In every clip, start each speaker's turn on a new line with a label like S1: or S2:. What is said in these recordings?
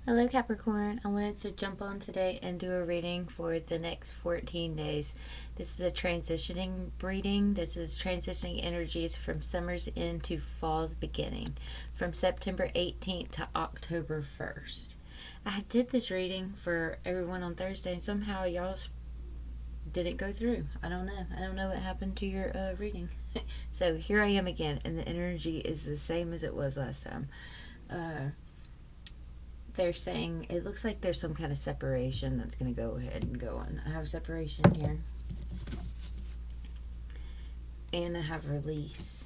S1: Hello Capricorn, I wanted to jump on today and do a reading for the next 14 days. This is a transitioning reading. This is transitioning energies from summer's end to fall's beginning, from September 18th to October 1st. I did this reading for everyone on Thursday and somehow y'all's didn't go through. I don't know what happened to your reading. So here I am again, and the energy is the same as it was last time. They're saying it looks like there's some kind of separation that's going to go ahead and go on. I have separation here, and I have release.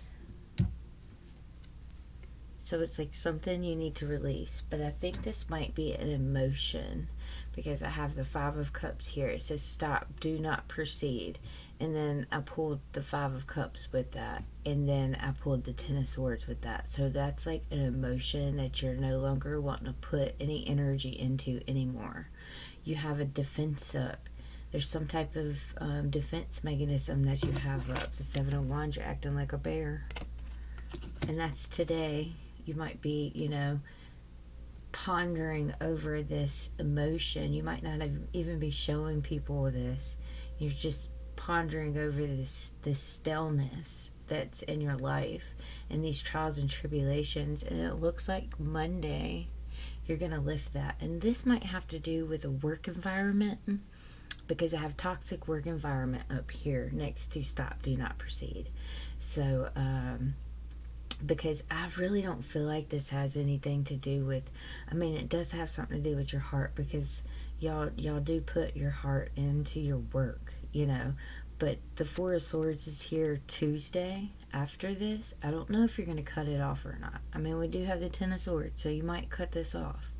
S1: So it's like something you need to release, but I think this might be an emotion because I have the Five of Cups here. It says stop, do not proceed, and then I pulled the Five of Cups with that, and then I pulled the Ten of Swords with that. So that's like an emotion that you're no longer wanting to put any energy into anymore. You have a defense up. There's some type of defense mechanism that you have up. The Seven of Wands, you're acting like a bear, and that's today. You might be, pondering over this emotion. You might not even be showing people this. You're just pondering over this stillness that's in your life and these trials and tribulations. And it looks like Monday you're going to lift that. And this might have to do with a work environment, because I have toxic work environment up here next to stop, do not proceed. So, because I really don't feel like this has anything to do with, it does have something to do with your heart, because y'all do put your heart into your work, but the Four of Swords is here Tuesday after this. I don't know if you're going to cut it off or not. We do have the Ten of Swords, so you might cut this off.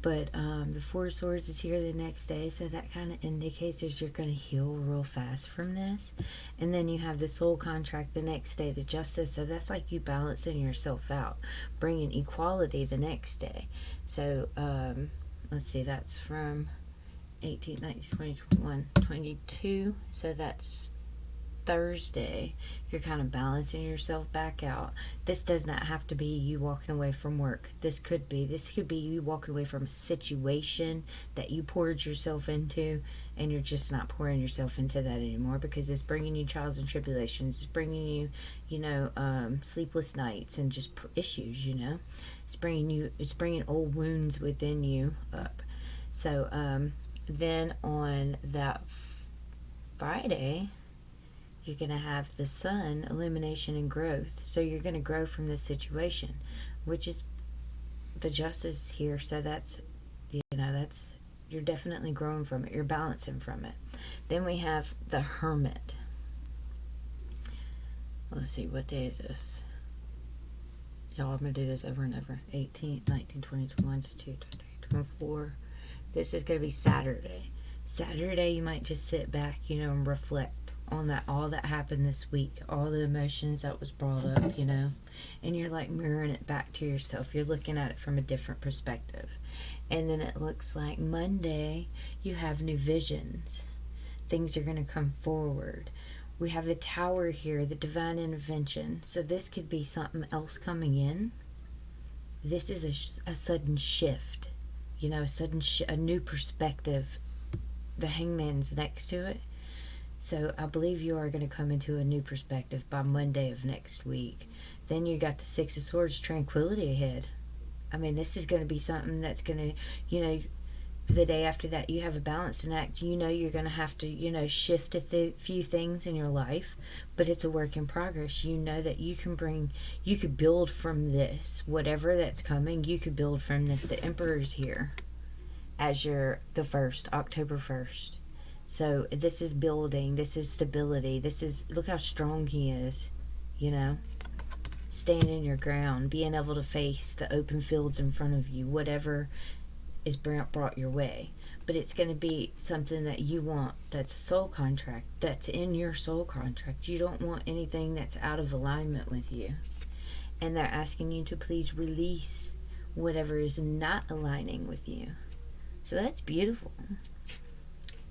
S1: But the Four of Swords is here the next day, so that kind of indicates that you're going to heal real fast from this. And then you have the Soul Contract the next day, the Justice, so that's like you balancing yourself out, bringing equality the next day. So, let's see, that's from 18, 19, 20, 21, 22, so that's Thursday. You're kind of balancing yourself back out. This does not have to be you walking away from work. This could be you walking away from a situation that you poured yourself into, and you're just not pouring yourself into that anymore, because it's bringing you trials and tribulations. It's bringing you, sleepless nights and just issues. It's bringing old wounds within you up. So then on that Friday, you're going to have the Sun, illumination and growth. So you're going to grow from this situation, which is the Justice here. So that's, you're definitely growing from it. You're balancing from it. Then we have the Hermit. Let's see, what day is this? Y'all, I'm going to do this over and over. 18, 19, 20, 21, 22, 23, 24. This is going to be Saturday. Saturday, you might just sit back, and reflect on that, all that happened this week, all the emotions that was brought up, and you're like mirroring it back to yourself. You're looking at it from a different perspective. And then it looks like Monday, you have new visions. Things are going to come forward. We have the Tower here, the divine intervention. So this could be something else coming in. This is a sudden shift, a new perspective. The Hangman's next to it. So I believe you are going to come into a new perspective by Monday of next week. Then you got the Six of Swords, tranquility ahead. This is going to be something that's going to, the day after that, you have a balancing act. You're going to have to, shift a few things in your life, but it's a work in progress. That you could build from this. Whatever that's coming, you could build from this. The Emperor's here as the 1st, October 1st. So this is building, this is stability, look how strong he is, standing your ground, being able to face the open fields in front of you, whatever is brought your way. But it's going to be something that you want, that's a soul contract, that's in your soul contract. You don't want anything that's out of alignment with you. And they're asking you to please release whatever is not aligning with you. So that's beautiful.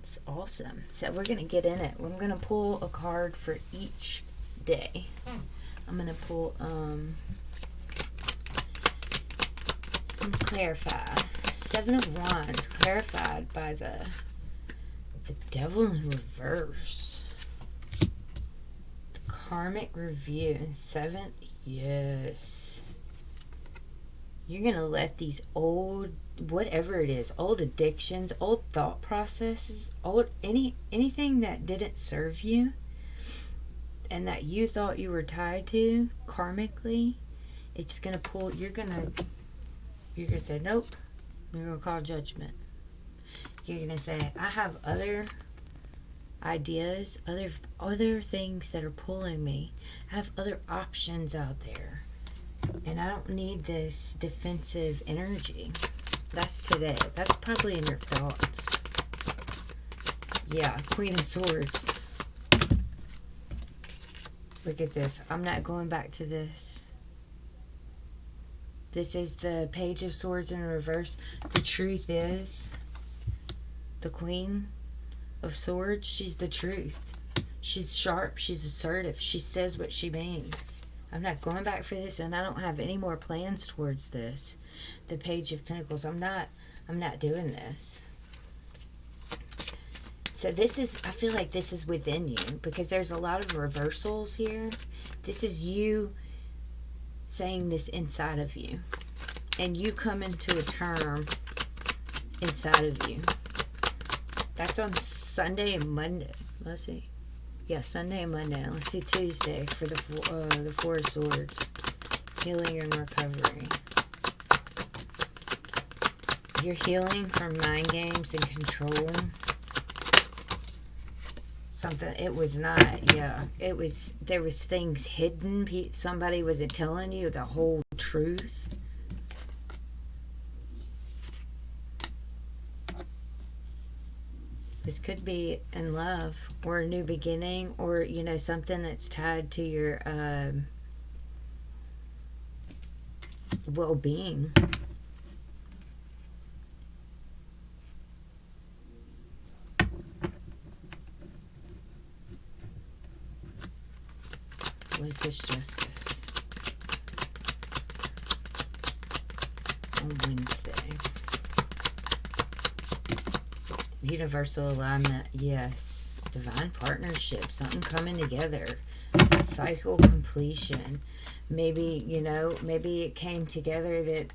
S1: It's awesome. So we're going to get in it. I'm going to pull a card for each day. I'm going to pull clarify. Seven of Wands, clarified by the Devil in reverse. The karmic review in 7th. Yes. You're going to let these old, whatever it is, old addictions, old thought processes, anything that didn't serve you and that you thought you were tied to karmically, it's going to pull, you're going to say, nope. You're going to call judgment. You're going to say, I have other ideas, other things that are pulling me. I have other options out there. And I don't need this defensive energy. That's today. That's probably in your thoughts. Yeah, Queen of Swords. Look at this. I'm not going back to this. This is the Page of Swords in reverse. The truth is, the Queen of Swords, she's the truth. She's sharp. She's assertive. She says what she means. I'm not going back for this, and I don't have any more plans towards this. The Page of Pentacles. I'm not doing this. So this is, I feel like this is within you, because there's a lot of reversals here. This is you saying this inside of you, and you coming to a term inside of you. That's on Sunday and Monday. Let's see. Yeah, Sunday and Monday. Let's see Tuesday for the Four of Swords. Healing and recovery. You're healing from mind games and control. Something, it was not, yeah. It was, there was things hidden. Somebody wasn't telling you the whole truth. This could be in love or a new beginning, or, you know, something that's tied to your well-being. What is this justice? On Wednesday. Universal alignment, yes. Divine partnership, something coming together. Cycle completion. Maybe, you know, maybe it came together that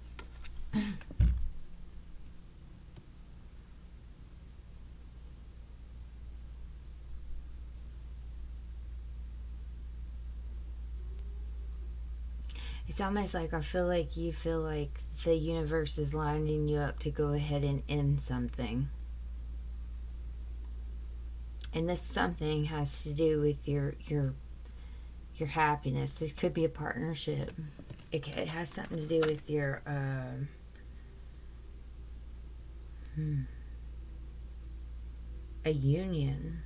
S1: it's almost like I feel like you feel like the universe is lining you up to go ahead and end something. And this something has to do with your happiness. This could be a partnership. It has something to do with your a union.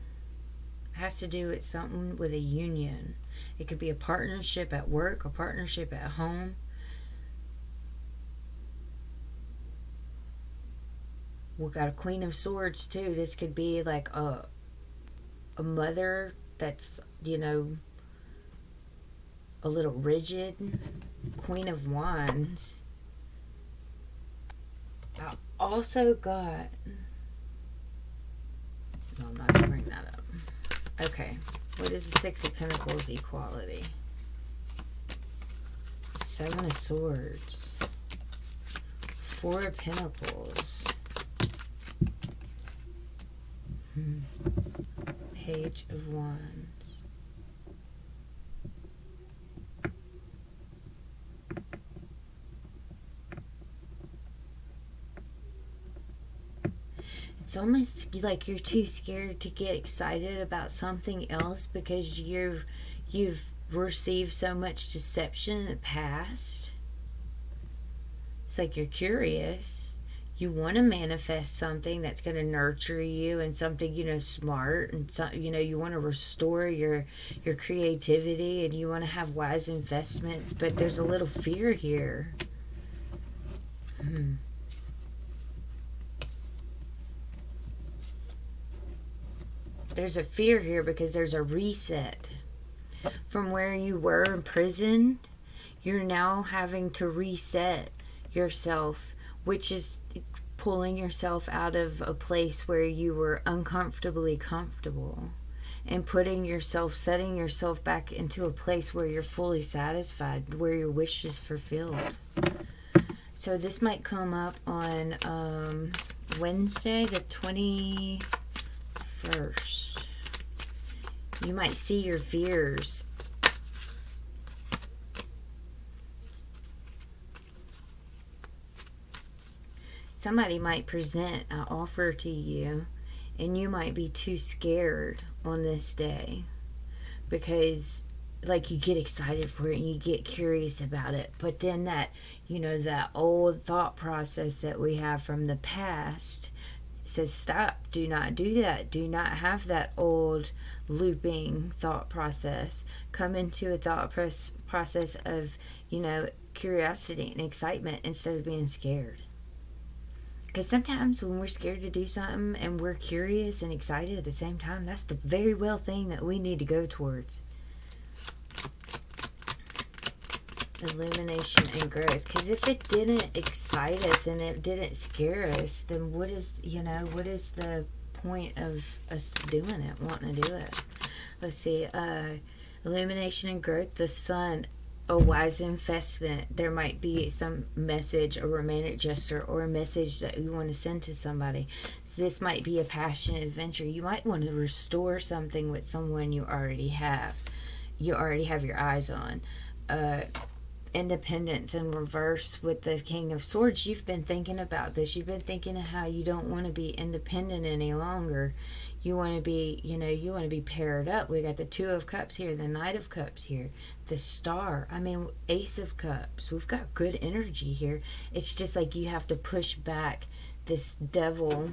S1: It has to do with something with a union. It could be a partnership at work, a partnership at home. We've got a Queen of Swords too. This could be like a mother that's, you know, a little rigid. Queen of Wands. I also got, no, I'm not going to bring that up. Okay, what is the Six of Pentacles equality? Seven of Swords. Four of Pentacles. Page of Wands. It's almost like you're too scared to get excited about something else because you've received so much deception in the past. It's like you're curious. You want to manifest something that's going to nurture you, and something, you know, smart, and some, you know, you want to restore your creativity, and you want to have wise investments, but there's a little fear here. There's a fear here because there's a reset. From where you were imprisoned, you're now having to reset yourself, which is pulling yourself out of a place where you were uncomfortably comfortable and setting yourself back into a place where you're fully satisfied, where your wish is fulfilled. So this might come up on Wednesday, the 21st. You might see your fears. Somebody might present an offer to you, and you might be too scared on this day because, like, you get excited for it and you get curious about it. But then that old thought process that we have from the past says, stop, do not do that. Do not have that old looping thought process. Come into a thought process of, curiosity and excitement instead of being scared. Because sometimes when we're scared to do something and we're curious and excited at the same time, that's the very well thing that we need to go towards. Illumination and growth. Because if it didn't excite us and it didn't scare us, then what is the point of us doing it, wanting to do it? Let's see. Illumination and growth. The sun. A wise investment. There might be some message, a romantic gesture, or a message that you want to send to somebody. So this might be a passionate adventure. You might want to restore something with someone you already have. You already have your eyes on. Independence in reverse with the King of Swords. You've been thinking about this. You've been thinking of how you don't want to be independent any longer. You want to be, you want to be paired up. We got the Two of Cups here, the Knight of Cups here, the Star. Ace of Cups. We've got good energy here. It's just like you have to push back this Devil,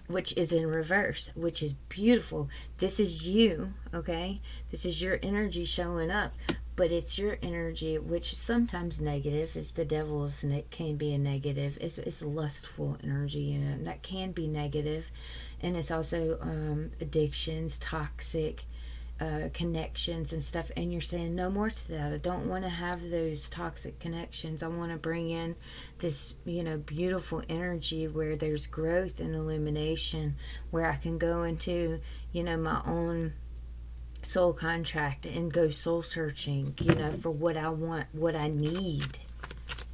S1: which is in reverse, which is beautiful. This is you, okay? This is your energy showing up. But it's your energy, which is sometimes negative. It's the Devil's, and it can be a negative. It's lustful energy, and that can be negative. And it's also addictions, toxic connections and stuff. And you're saying no more to that. I don't want to have those toxic connections. I want to bring in this, beautiful energy where there's growth and illumination, where I can go into, my own soul contract and go soul searching, for what I want, what I need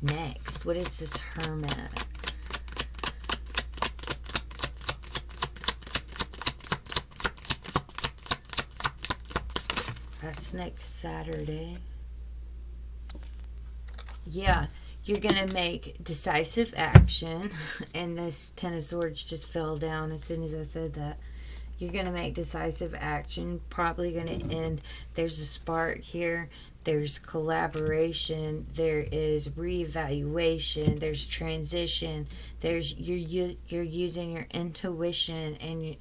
S1: next. What is this Hermit? That's next Saturday. Yeah, you're going to make decisive action. And this Ten of Swords just fell down as soon as I said that. You're going to make decisive action, probably going to end. There's a spark here. There's collaboration. There is reevaluation. There's transition. There's you're using your intuition and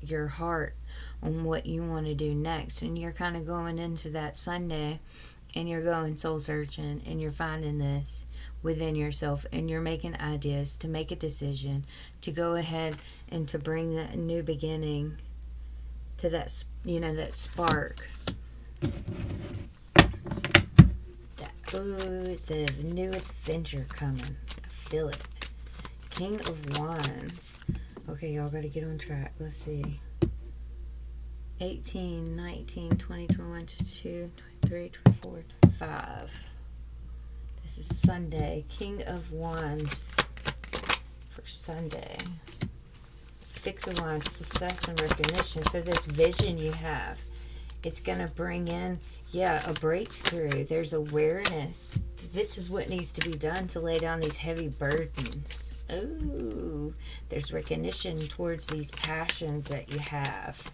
S1: your heart on what you want to do next. And you're kind of going into that Sunday and you're going soul searching and you're finding this within yourself, and you're making ideas to make a decision to go ahead and to bring that new beginning to that, that spark. It's a new adventure coming. I feel it. King of Wands. Okay, y'all gotta get on track. Let's see. 18, 19, 20, 21, 22, 23, 24, 25. This is Sunday. King of Wands for Sunday. Six of Wands, success and recognition. So this vision you have, it's going to bring in, a breakthrough. There's awareness. This is what needs to be done to lay down these heavy burdens. Oh, there's recognition towards these passions that you have.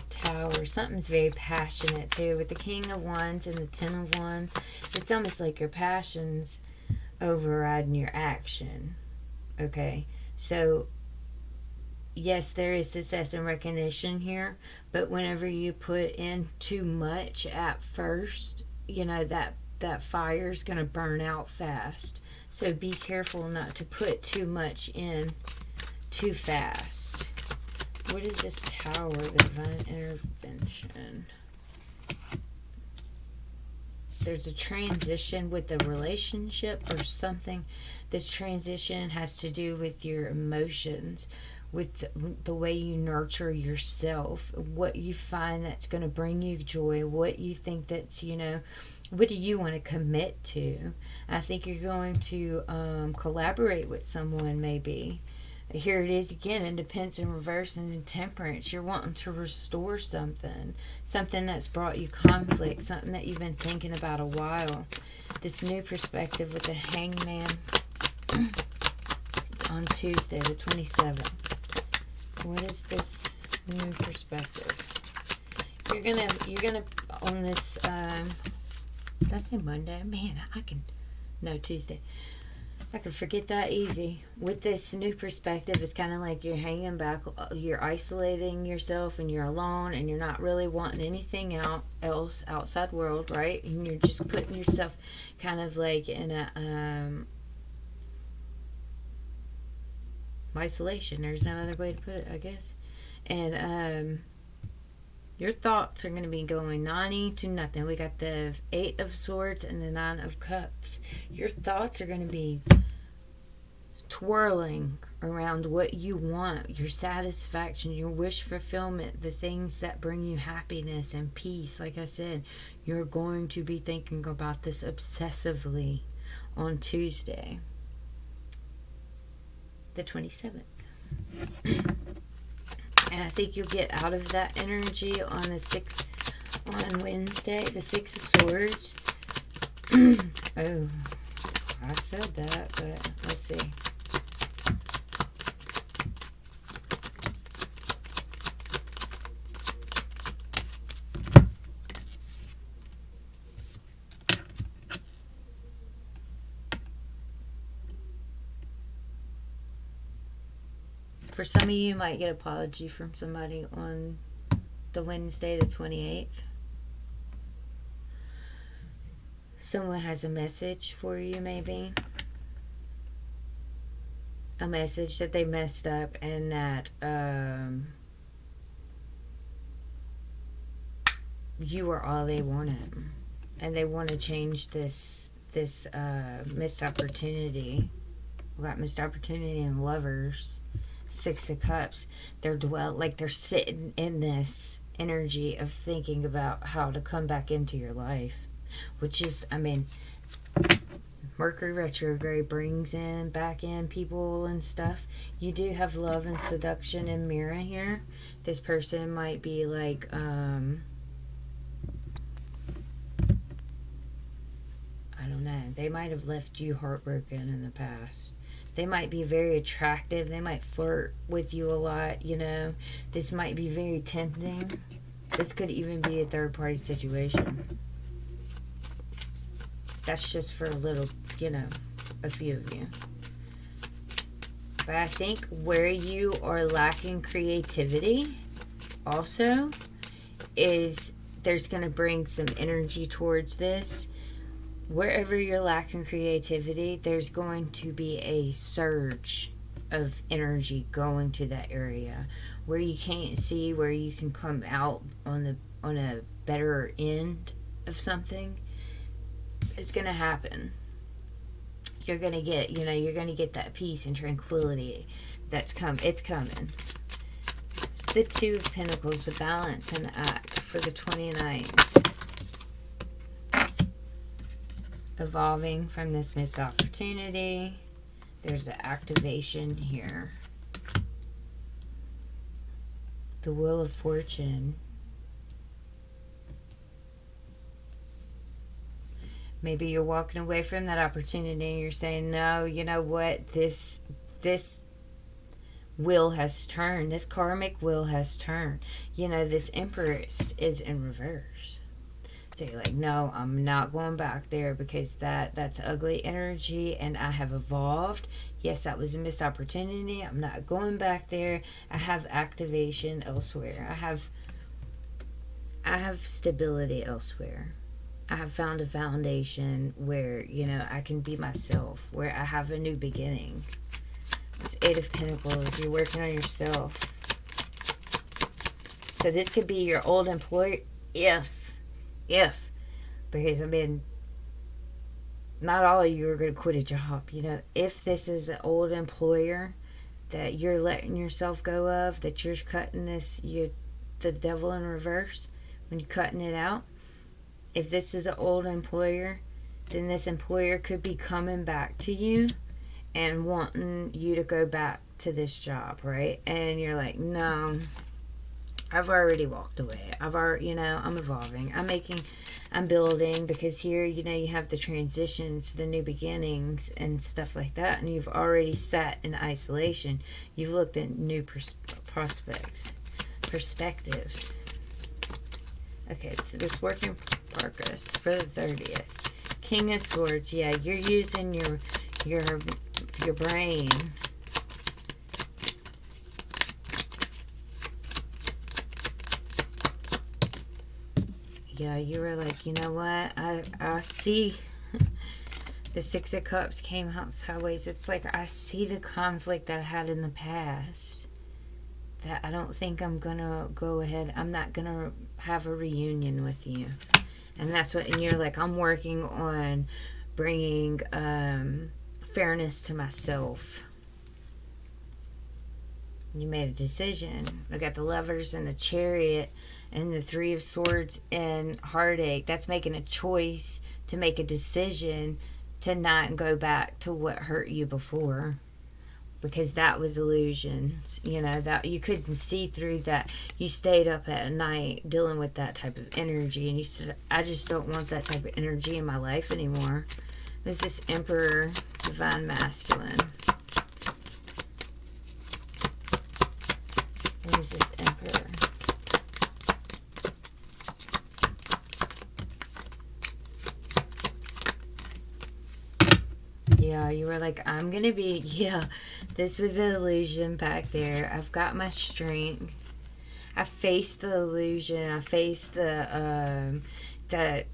S1: Tower. Something's very passionate too with the King of Wands and the Ten of Wands. It's almost like your passions overriding your action. Okay, so yes, there is success and recognition here, but whenever you put in too much at first, that fire is going to burn out fast. So be careful not to put too much in too fast. What is this Tower? Divine intervention. there's a transition with the relationship or something. This transition has to do with your emotions, with the way you nurture yourself, what you find that's going to bring you joy, what you think that's, what do you want to commit to. I think you're going to collaborate with someone, maybe. Here it is again, independence in reverse and temperance. You're wanting to restore something that's brought you conflict, something that you've been thinking about a while. This new perspective with the Hangman on Tuesday, the 27th. What is this new perspective? You're gonna on this. Did I say Monday? Man, Tuesday. I can forget that easy. With this new perspective, it's kind of like you're hanging back, you're isolating yourself, and you're alone, and you're not really wanting anything else outside world, right? And you're just putting yourself kind of like in a isolation. There's no other way to put it, I guess. And your thoughts are going to be going 90 to nothing. We got the 8 of Swords and the 9 of Cups. Your thoughts are going to be twirling around what you want, your satisfaction, your wish fulfillment, the things that bring you happiness and peace. Like I said, you're going to be thinking about this obsessively on Tuesday, the 27th. And I think you'll get out of that energy on the 6th, on Wednesday, the 6 of Swords. Oh, I said that, but let's see. For some of you, might get an apology from somebody on the Wednesday, the 28th. Someone has a message for you, maybe. A message that they messed up and that you were all they wanted. And they want to change this missed opportunity. We got missed opportunity in Lovers. 6 of Cups. They're sitting in this energy of thinking about how to come back into your life, which is, Mercury retrograde brings back in people and stuff. You do have love and seduction and mirror here. This person might be like, I don't know. They might have left you heartbroken in the past. They might be very attractive. They might flirt with you a lot, This might be very tempting. This could even be a third-party situation. That's just for a little, a few of you. But I think where you are lacking creativity also is there's going to bring some energy towards this. Wherever you're lacking creativity, there's going to be a surge of energy going to that area where you can't see, where you can come out on a better end of something. It's going to happen. You're going to get, you're going to get that peace and tranquility it's coming. It's the 2 of Pentacles, the Balance and the Act for the 29th. Evolving from this missed opportunity. There's an activation here. The Wheel of Fortune. Maybe you're walking away from that opportunity and you're saying, no, you know what? This wheel has turned. This karmic wheel has turned. This Empress is in reverse. So you're like, no, I'm not going back there because that's ugly energy and I have evolved. Yes, that was a missed opportunity. I'm not going back there. I have activation elsewhere. I have stability elsewhere. I have found a foundation where, I can be myself, where I have a new beginning. It's 8 of Pentacles. You're working on yourself. So this could be your old employer if, because not all of you are going to quit a job. You know, if this is an old employer that you're letting yourself go of, that you're cutting the devil in reverse when you're cutting it out. If this is an old employer, then this employer could be coming back to you and wanting you to go back to this job, right? And you're like, no, I've already walked away. I'm evolving. I'm building, because here, you have the transitions, the new beginnings and stuff like that. And you've already sat in isolation. You've looked at new perspectives. Okay, this work in progress for the 30th. King of Swords. Yeah, you're using your brain. Yeah, you were like, you know what? I see. The Six of Cups came out sideways. It's like, I see the conflict that I had in the past, that I don't think I'm gonna go ahead. I'm not gonna have a reunion with you. And that's what, and you're like, I'm working on bringing fairness to myself. You made a decision. I got the Lovers and the Chariot and the Three of Swords and Heartache. That's making a choice to make a decision to not go back to what hurt you before, because that was illusions. That you couldn't see through that. You stayed up at night dealing with that type of energy, and you said, I just don't want that type of energy in my life anymore. It was this Emperor, Divine Masculine. What is this Emperor? Yeah, you were like, I'm gonna be, this was an illusion back there. I've got my strength. I faced the illusion. I faced the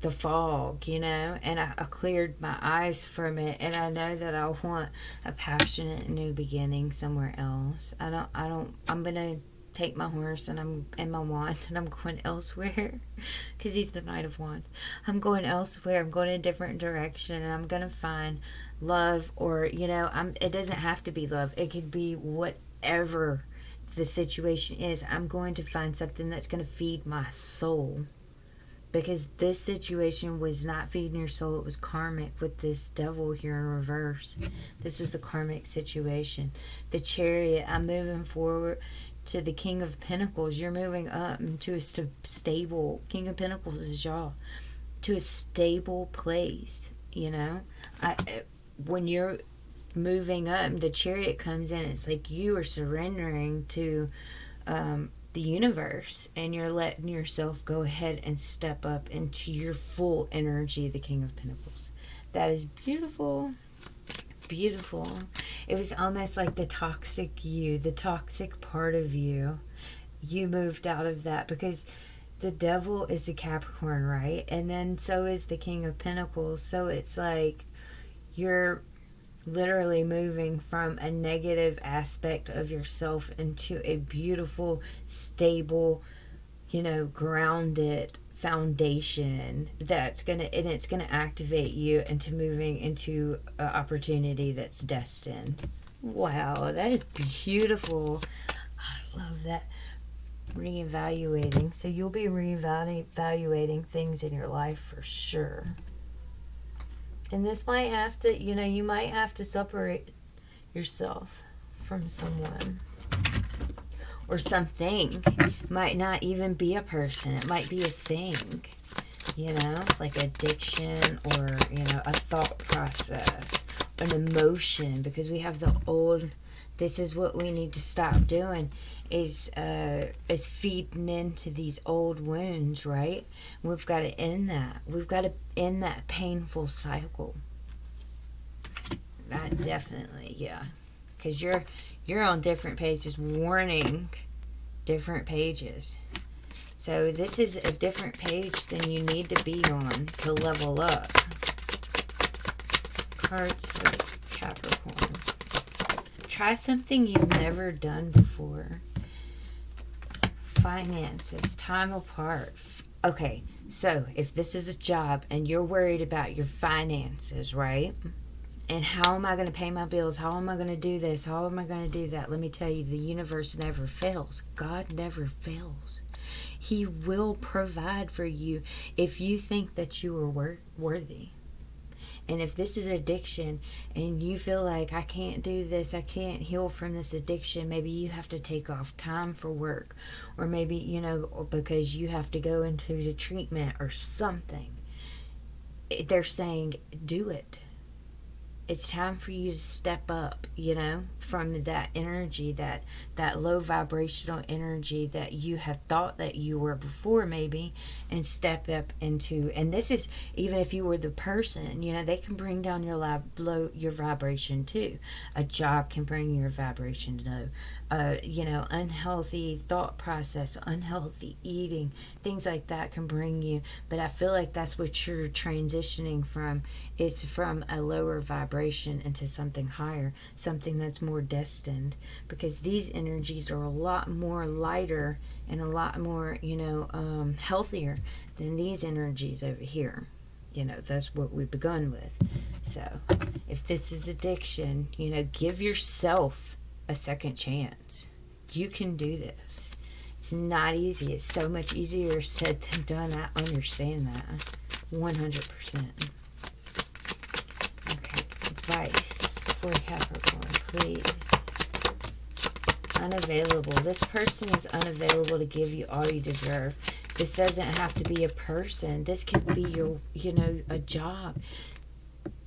S1: fog, and I cleared my eyes from it. And I know that I want a passionate new beginning somewhere else. I'm gonna take my horse and my wands, and I'm going elsewhere, because he's the Knight of Wands. I'm going elsewhere. I'm going in a different direction, and I'm gonna find love, or it doesn't have to be love. It could be whatever the situation is. I'm going to find something that's going to feed my soul, because this situation was not feeding your soul. It was karmic with this devil here in reverse. This was a karmic situation. The Chariot, I'm moving forward to the King of Pentacles. You're moving up into a stable, King of Pentacles is y'all, to a stable place. When you're moving up, the Chariot comes in. It's like you are surrendering to the universe, and you're letting yourself go ahead and step up into your full energy, the King of Pentacles. That is beautiful. Beautiful. It was almost like the toxic you, the toxic part of you. You moved out of that, because the devil is a Capricorn, right? And then so is the King of Pentacles. So it's like you're literally moving from a negative aspect of yourself into a beautiful, stable, grounded foundation it's gonna activate you into moving into an opportunity that's destined. Wow, that is beautiful. I love that. Reevaluating. So you'll be reevaluating things in your life for sure. And this might have to, you might have to separate yourself from someone or something. It might not even be a person. It might be a thing, like addiction, or, a thought process, an emotion, because we have the old. This is what we need to stop doing, is feeding into these old wounds, right? We've got to end that. We've got to end that painful cycle. That definitely, yeah. Because you're on different pages, warning different pages. So this is a different page than you need to be on to level up. Cards for Capricorn. Try something you've never done before. Finances, time apart. Okay, So if this is a job and you're worried about your finances, right? And how am I going to pay my bills? How am I going to do this? How am I going to do that? Let me tell you, the universe never fails. God never fails. He will provide for you if you think that you are worthy. And if this is addiction and you feel like I can't do this, I can't heal from this addiction, maybe you have to take off time for work, or maybe, because you have to go into the treatment or something. They're saying, do it. It's time for you to step up, from that energy, that low vibrational energy that you have thought that you were before, maybe, and step up into. And this is even if you were the person, they can bring down your vibration too. A job can bring your vibration low. Unhealthy thought process, unhealthy eating, things like that can bring you. But I feel like that's what you're transitioning from. It's from a lower vibration into something higher, something that's more destined, because these energies are a lot more lighter and a lot more, healthier than these energies over here. That's what we've begun with. So if this is addiction, give yourself a second chance. You can do this. It's not easy. It's so much easier said than done. I understand that 100%. Advice for Capricorn, please. Unavailable. This person is unavailable to give you all you deserve. This doesn't have to be a person. This could be your, a job.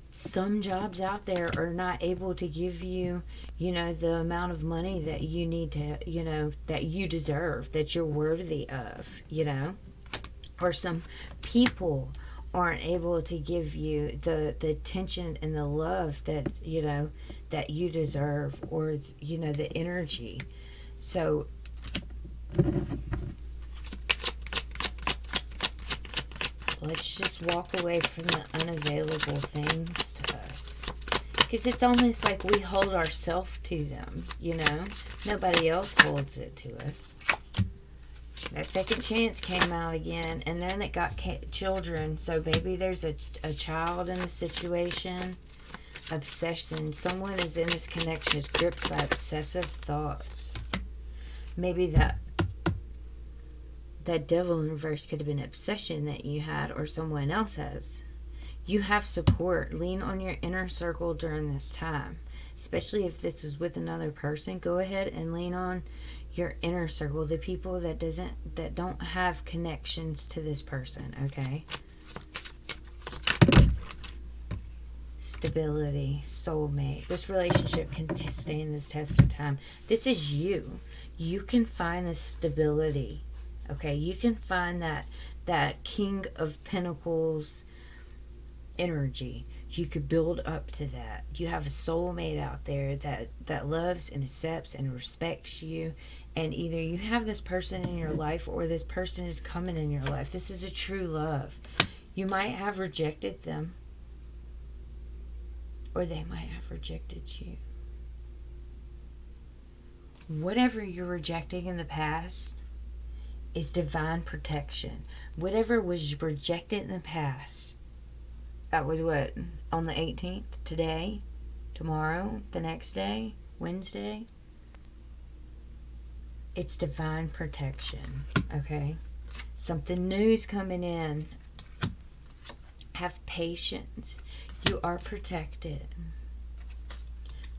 S1: Some jobs out there are not able to give you, the amount of money that you need to, that you deserve, that you're worthy of, Or some people aren't able to give you the attention and the love that that you deserve, or the energy. So let's just walk away from the unavailable things to us, because it's almost like we hold ourselves to them. Nobody else holds it to us. That second chance came out again, and then it got children. So maybe there's a child in the situation. Obsession. Someone is in this connection is gripped by obsessive thoughts. Maybe that devil in reverse could have been an obsession that you had, or someone else has. You have support. Lean on your inner circle during this time. Especially if this is with another person, go ahead and lean on your inner circle, the people that don't have connections to this person, okay? Stability, soulmate. This relationship can stand this test of time. This is you. You can find this stability, okay? You can find that King of Pentacles energy. You could build up to that. You have a soulmate out there that loves and accepts and respects you. And either you have this person in your life, or this person is coming in your life. This is a true love. You might have rejected them, or they might have rejected you. Whatever you're rejecting in the past is divine protection. Whatever was rejected in the past, that was what? On the 18th? Today? Tomorrow? The next day? Wednesday? It's divine protection, okay? Something new's coming in. Have patience. You are protected.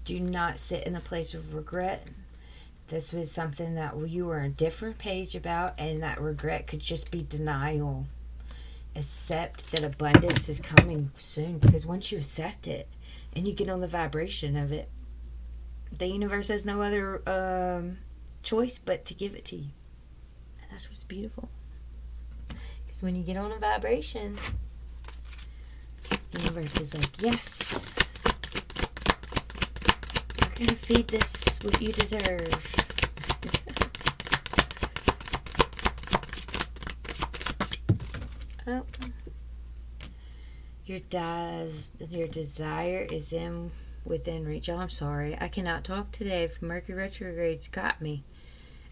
S1: Do not sit in a place of regret. This was something that you were on a different page about, and that regret could just be denial. Accept that abundance is coming soon, because once you accept it and you get on the vibration of it, the universe has no other choice but to give it to you. And that's what's beautiful, because when you get on a vibration, the universe is like, yes, you're gonna feed this what you deserve. Oh. Your desire is within reach. Oh, I'm sorry. I cannot talk today. If Mercury retrograde's got me.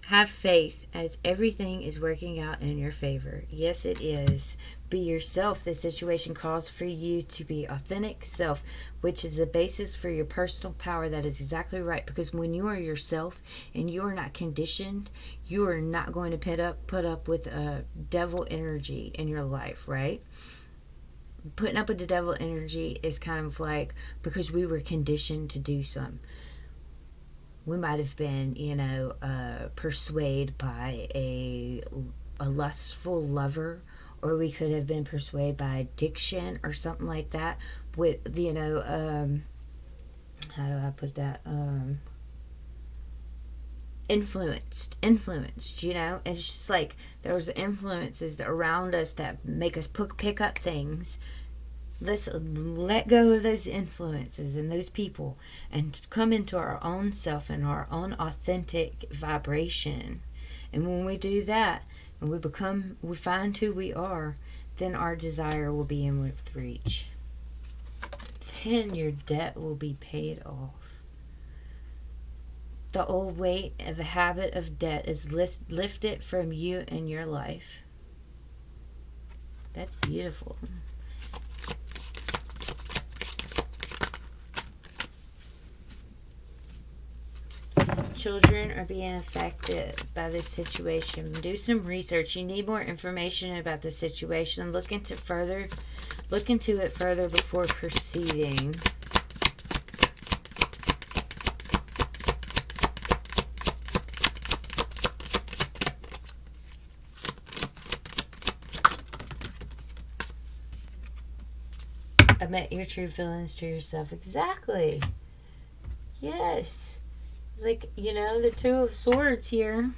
S1: Have faith as everything is working out in your favor. Yes, it is. Be yourself. This situation calls for you to be authentic self, which is the basis for your personal power. That is exactly right. Because when you are yourself and you are not conditioned, you are not going to put up with a devil energy in your life, right? Putting up with the devil energy is kind of like because we were conditioned to do something. We might have been, persuaded by a lustful lover, or we could have been persuaded by addiction or something like that. With, how do I put that? Influenced. It's just like there's influences around us that make us pick up things. Let's let go of those influences and those people and come into our own self and our own authentic vibration. And when we do that and we find who we are, then our desire will be in reach. Then your debt will be paid off. The old weight of a habit of debt is lifted from you and your life. That's beautiful. Children are being affected by this situation. Do some research. You need more information about the situation. Look into it further before proceeding. Admit your true feelings to yourself. Exactly. Yes. It's like, the Two of Swords here.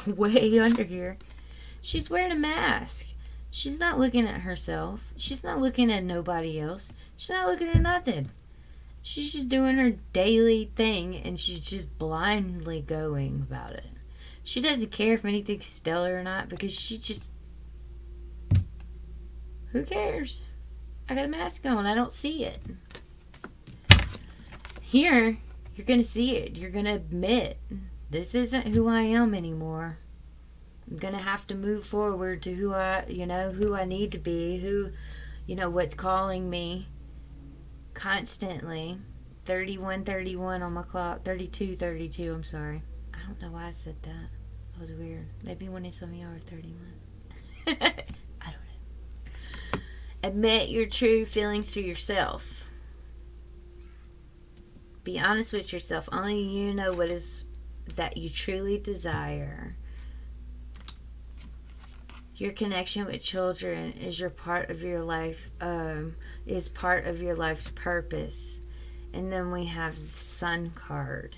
S1: Way under here. She's wearing a mask. She's not looking at herself. She's not looking at nobody else. She's not looking at nothing. She's just doing her daily thing, and she's just blindly going about it. She doesn't care if anything's stellar or not, because she just... Who cares? I got a mask on. I don't see it. Here, you're going to see it. You're going to admit, this isn't who I am anymore. I'm going to have to move forward to who I need to be, what's calling me constantly. 31:31 on my clock. 32:32, I'm sorry. I don't know why I said that. That was weird. Maybe when some of y'all are 31. I don't know. Admit your true feelings to yourself. Be honest with yourself. Only you know what is that you truly desire. Your connection with children is part of your life. Is part of your life's purpose. And then we have the Sun card.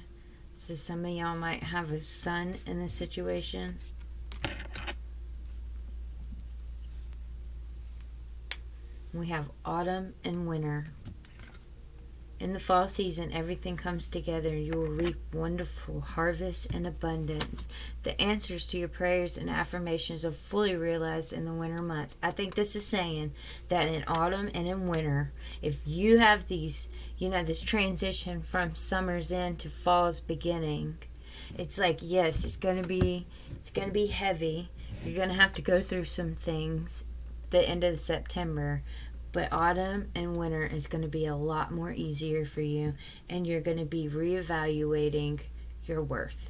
S1: So some of y'all might have a son in this situation. We have autumn and winter. In the fall season, everything comes together and you will reap wonderful harvest and abundance. The answers to your prayers and affirmations are fully realized in the winter months. I think this is saying that in autumn and in winter, if you have these, this transition from summer's end to fall's beginning, it's like, yes, it's going to be heavy. You're going to have to go through some things the end of September. But autumn and winter is going to be a lot more easier for you, and you're going to be reevaluating your worth.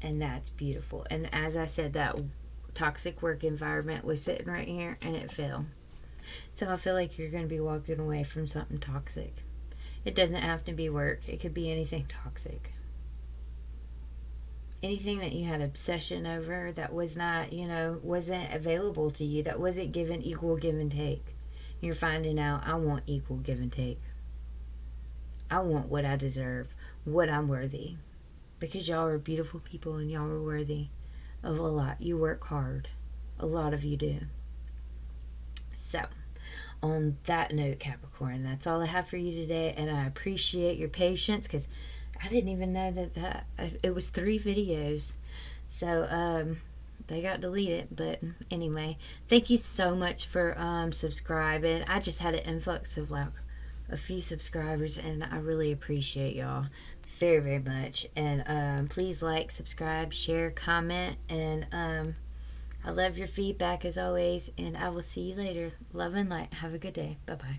S1: And that's beautiful. And as I said, that toxic work environment was sitting right here, and it fell. So I feel like you're going to be walking away from something toxic. It doesn't have to be work. It could be anything toxic. Anything that you had obsession over that was not, wasn't available to you, that wasn't given equal give and take. You're finding out, I want equal give and take. I want what I deserve, what I'm worthy. Because y'all are beautiful people and y'all are worthy of a lot. You work hard. A lot of you do. So, on that note, Capricorn, that's all I have for you today. And I appreciate your patience because I didn't even know that it was 3 videos. So, they got deleted. But anyway, thank you so much for subscribing. I just had an influx of like a few subscribers, and I really appreciate y'all. very, very much. And please like, subscribe, share, comment. And I love your feedback as always. And I will see you later. Love and light. Have a good day. Bye bye.